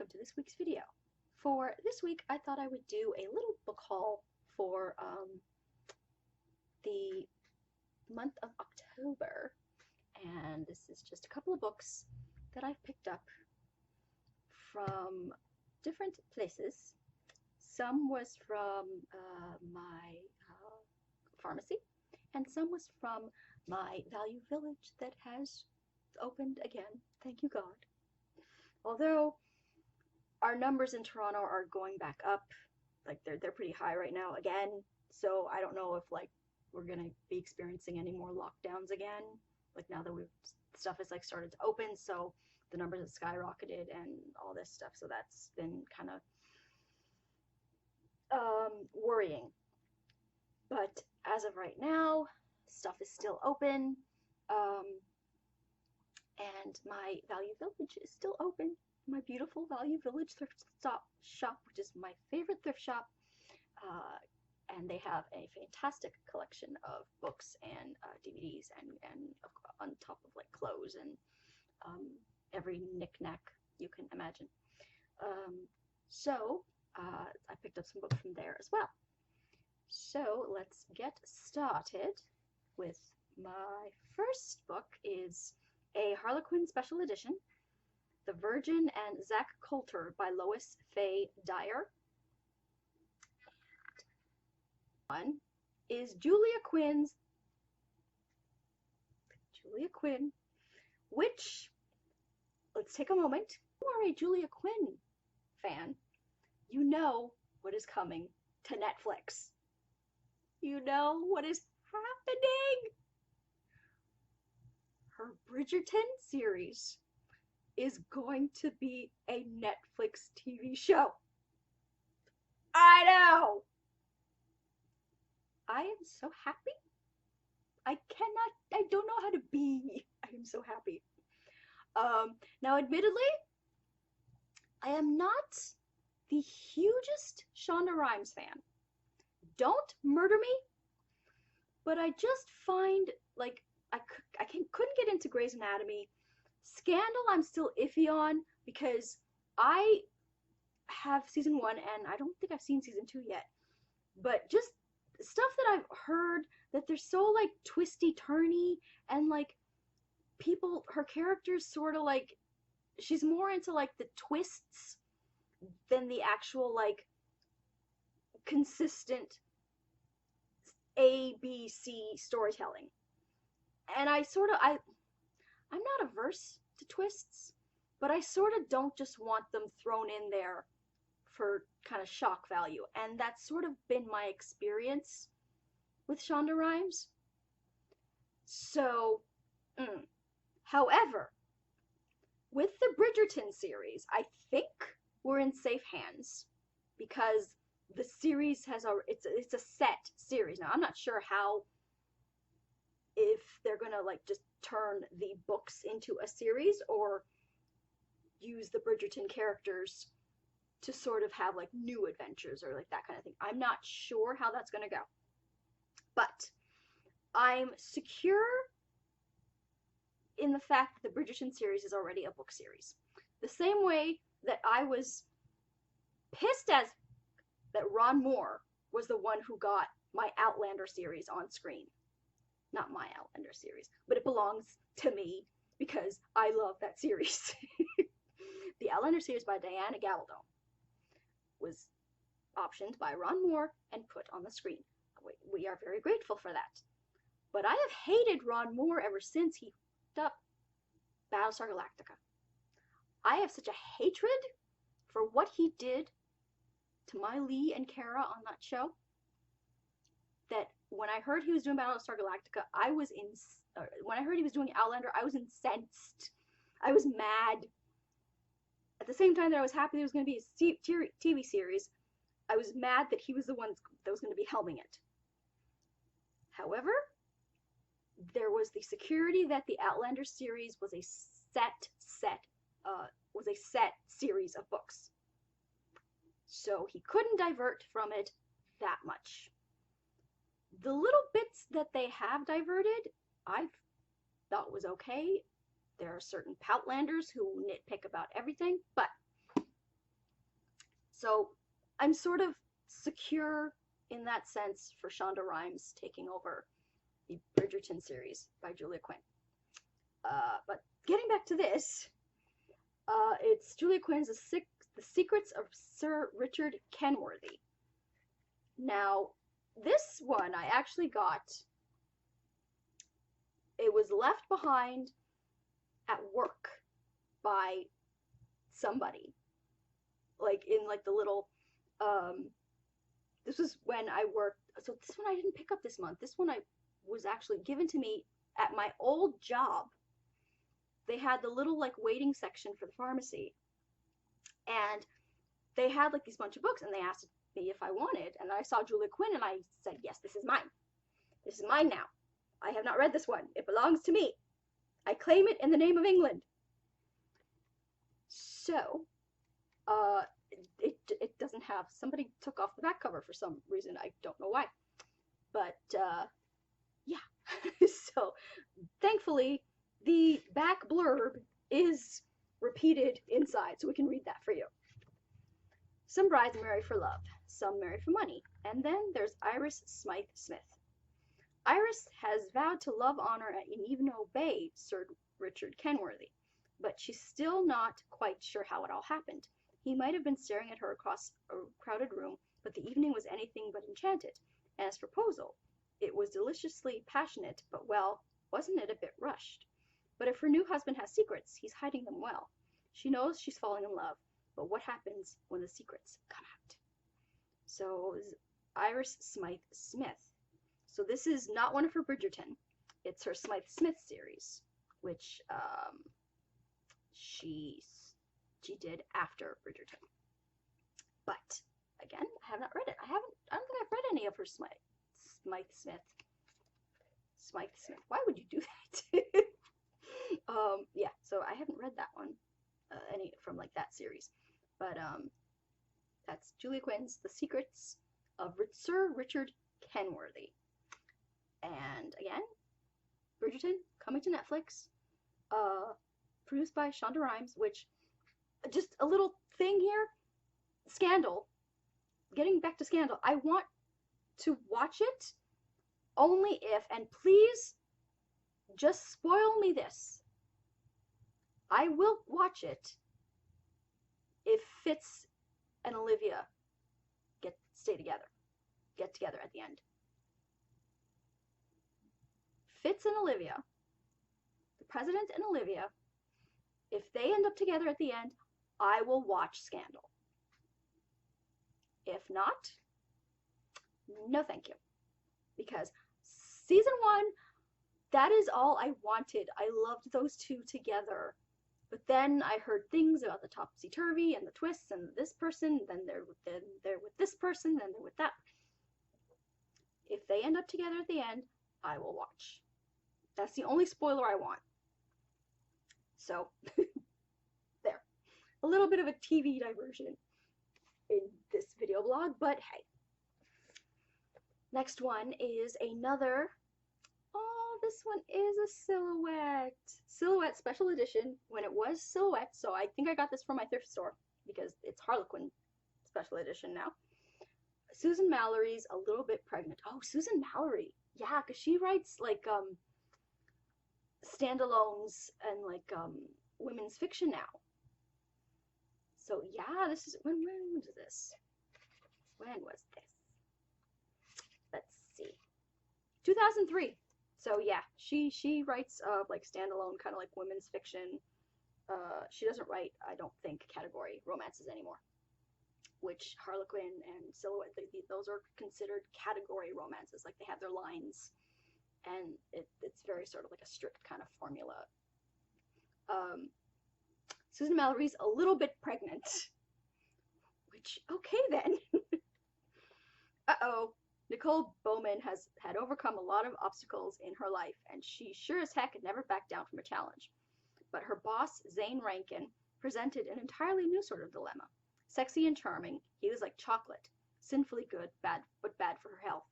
welcome to this week's video. For this week, I thought I would do a little book haul for the month of October, and this is just a couple of books that I've picked up from different places. Some was from my pharmacy, and some was from my value village that has opened again, thank you God. Although our numbers in Toronto are going back up, like they're pretty high right now again, so I don't know if like we're gonna be experiencing any more lockdowns again, like now that stuff is like started to open, so the numbers have skyrocketed and all this stuff, so that's been kind of worrying. But as of right now, stuff is still open, and my value village is still open. My beautiful value village thrift shop, which is my favorite thrift shop, and they have a fantastic collection of books and DVDs and on top of like clothes and every knick-knack you can imagine. So I picked up some books from there as well. So let's get started with my first book. Is a Harlequin special edition, The Virgin and Zach Coulter by Lois Fay Dyer. One is Julia Quinn, which, let's take a moment. If you are a Julia Quinn fan, you know what is coming to Netflix. You know what is happening. Her Bridgerton series is going to be a Netflix TV show. I know! I am so happy. I don't know how to be. I am so happy. Now admittedly, I am not the hugest Shonda Rhimes fan. Don't murder me, but I just find, like, I couldn't get into Grey's Anatomy. Scandal I'm still iffy on because I have season 1 and I don't think I've seen season 2 yet. But just stuff that I've heard that they're so like twisty turny and like her character's sort of like, she's more into like the twists than the actual like consistent ABC storytelling. And I'm not averse to twists, but I sort of don't just want them thrown in there for kind of shock value. And that's sort of been my experience with Shonda Rhimes. So, however, with the Bridgerton series, I think we're in safe hands because the series has it's a set series. Now, I'm not sure how, if they're gonna like just turn the books into a series or use the Bridgerton characters to sort of have like new adventures or like that kind of thing. I'm not sure how that's gonna go, but I'm secure in the fact that the Bridgerton series is already a book series. The same way that I was pissed as that Ron Moore was the one who got my Outlander series on screen. Not my Outlander series, but it belongs to me because I love that series. The Outlander series by Diana Gabaldon was optioned by Ron Moore and put on the screen. We are very grateful for that. But I have hated Ron Moore ever since he f***ed up Battlestar Galactica. I have such a hatred for what he did to Mai Lee and Kara on that show that when I heard he was doing Battlestar Galactica, when I heard he was doing Outlander, I was incensed. I was mad. At the same time that I was happy there was going to be a TV series, I was mad that he was the one that was going to be helming it. However, there was the security that the Outlander series was a set series of books. So he couldn't divert from it that much. The little bits that they have diverted, I thought was okay. There are certain Poutlanders who nitpick about everything, but So I'm sort of secure in that sense for Shonda Rhimes taking over the Bridgerton series by Julia Quinn. But getting back to this, it's Julia Quinn's The Secrets of Sir Richard Kenworthy. Now, this one I actually got. It was left behind at work by somebody. Like in like the little, this was when I worked, so this one I didn't pick up this month. This one I was actually given to me at my old job. They had the little like waiting section for the pharmacy, and they had like these bunch of books, and they asked me if I wanted, and I saw Julia Quinn, and I said, yes, this is mine. This is mine now. I have not read this one. It belongs to me. I claim it in the name of England. So, it doesn't have, somebody took off the back cover for some reason. I don't know why. But, yeah. So, thankfully, the back blurb is repeated inside, so we can read that for you. Some brides marry for love, some marry for money, and then there's Iris Smythe Smith. Iris has vowed to love, honor, and even obey Sir Richard Kenworthy, but she's still not quite sure how it all happened. He might have been staring at her across a crowded room, but the evening was anything but enchanted, and his proposal, it was deliciously passionate, but well, wasn't it a bit rushed? But if her new husband has secrets, he's hiding them well. She knows she's falling in love, but what happens when the secrets come out? So, Iris Smythe Smith. So this is not one of her Bridgerton. It's her Smythe Smith series, which she did after Bridgerton. But again, I have not read it. I don't think I've read any of her Smythe Smith. Why would you do that? Yeah, so I haven't read that one, any from like that series. But that's Julia Quinn's The Secrets of Sir Richard Kenworthy. And again, Bridgerton, coming to Netflix, produced by Shonda Rhimes, which, just a little thing here, Scandal, getting back to Scandal, I want to watch it only if, and please, just spoil me this, I will watch it if Fitz and Olivia get together at the end. Fitz and Olivia, the president and Olivia, if they end up together at the end, I will watch Scandal. If not, no thank you. Because season 1, that is all I wanted. I loved those two together. But then I heard things about the topsy-turvy and the twists and this person, then they're with this person, then they're with that. If they end up together at the end, I will watch. That's the only spoiler I want. So, there. A little bit of a TV diversion in this video blog, but hey. Next one is another, oh, this one is a silhouette. Silhouette special edition, when it was silhouette, so I think I got this from my thrift store, because it's Harlequin special edition now. Susan Mallory's A Little Bit Pregnant. Oh, Susan Mallory. Yeah, because she writes, like, standalones and, like, women's fiction now. So, yeah, this is, when was this? When was this? Let's see. 2003. So, yeah, she writes, like, standalone, kind of like women's fiction. She doesn't write, I don't think, category romances anymore. Which Harlequin and Silhouette, those are considered category romances. Like, they have their lines, and it's very sort of like a strict kind of formula. Susan Mallory's A Little Bit Pregnant. Which, okay then. Uh-oh. Nicole Bowman has had overcome a lot of obstacles in her life, and she sure as heck had never backed down from a challenge. But her boss, Zane Rankin, presented an entirely new sort of dilemma. Sexy and charming, he was like chocolate, sinfully good, but bad for her health.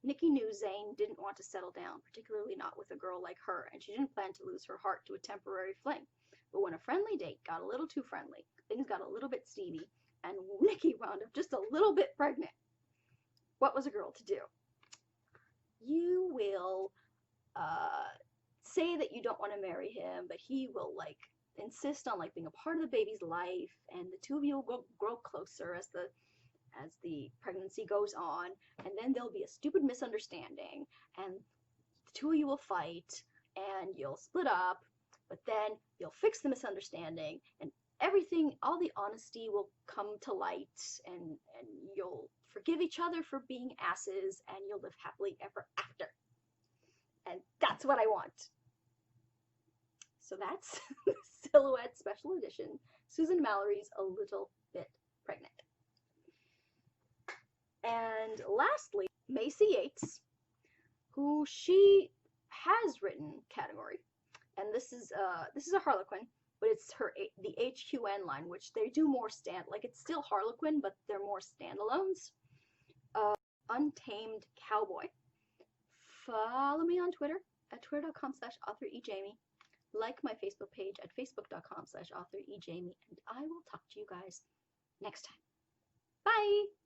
Nikki knew Zane didn't want to settle down, particularly not with a girl like her, and she didn't plan to lose her heart to a temporary fling. But when a friendly date got a little too friendly, things got a little bit steamy, and Nikki wound up just a little bit pregnant. What was a girl to do? You will say that you don't want to marry him, but he will like insist on like being a part of the baby's life, and the two of you will grow closer as the pregnancy goes on, and then there'll be a stupid misunderstanding, and the two of you will fight, and you'll split up, but then you'll fix the misunderstanding, and everything, all the honesty will come to light, and you'll forgive each other for being asses, and you'll live happily ever after. And that's what I want. So that's Silhouette Special Edition, Susan Mallory's A Little Bit Pregnant. And lastly, Macy Yates, who she has written category, and this is a Harlequin, but it's the HQN line, which they do more like it's still Harlequin, but they're more standalones. Untamed Cowboy. Follow me on Twitter at twitter.com/authorejamie. Like my Facebook page at facebook.com/authorejamie, and I will talk to you guys next time. Bye!